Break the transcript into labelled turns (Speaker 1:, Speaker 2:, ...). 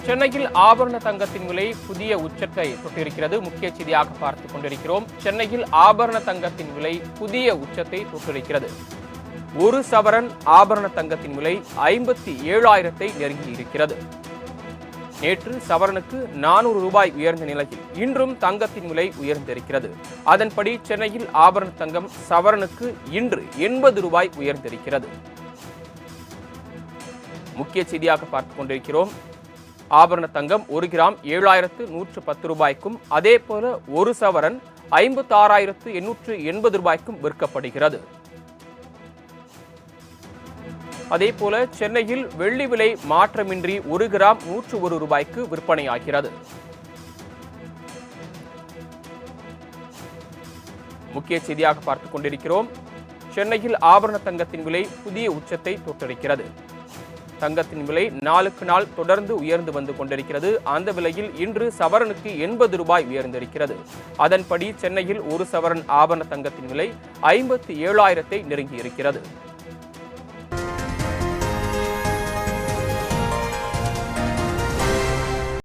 Speaker 1: சென்னையில் ஆபரண தங்கத்தின் விலை புதிய உச்சத்தை தொட்டிருக்கிறது. முக்கிய செய்தியாக பார்த்துக் கொண்டிருக்கிறோம். சென்னையில் ஆபரண தங்கத்தின் விலை புதிய உச்சத்தை தொட்டிருக்கிறது. ஒரு சவரன் ஆபரண தங்கத்தின் விலை 57,000 நெருங்கி இருக்கிறது. நேற்று சவரனுக்கு 400 ரூபாய் உயர்ந்த நிலையில் இன்றும் தங்கத்தின் விலை உயர்ந்திருக்கிறது. அதன்படி சென்னையில் ஆபரண தங்கம் சவரனுக்கு இன்று 80 ரூபாய் உயர்ந்திருக்கிறது. முக்கிய செய்தியாக பார்த்துக் கொண்டிருக்கிறோம். ஆபரண தங்கம் 1 கிராம் 7,110 ரூபாய்க்கும் அதே போல ஒரு சவரன் 56,880 ரூபாய்க்கும் விற்கப்படுகிறது. அதே போல சென்னையில் வெள்ளி விலை மாற்றமின்றி 1 கிராம் 101 ரூபாய்க்கு விற்பனையாகிறது. முக்கிய செய்தியாக பார்த்துக் கொண்டிருக்கிறோம். சென்னையில் ஆபரண தங்கத்தின் விலை புதிய உச்சத்தை தொட்டிருக்கிறது. தங்கத்தின் விலை நாளுக்கு நாள் தொடர்ந்து உயர்ந்து வந்து கொண்டிருக்கிறது. அந்த விலையில் இன்று சவரனுக்கு 80 ரூபாய் உயர்ந்திருக்கிறது. அதன்படி சென்னையில் ஒரு சவரன் ஆபரண தங்கத்தின் விலை 57,000 நெருங்கி இருக்கிறது.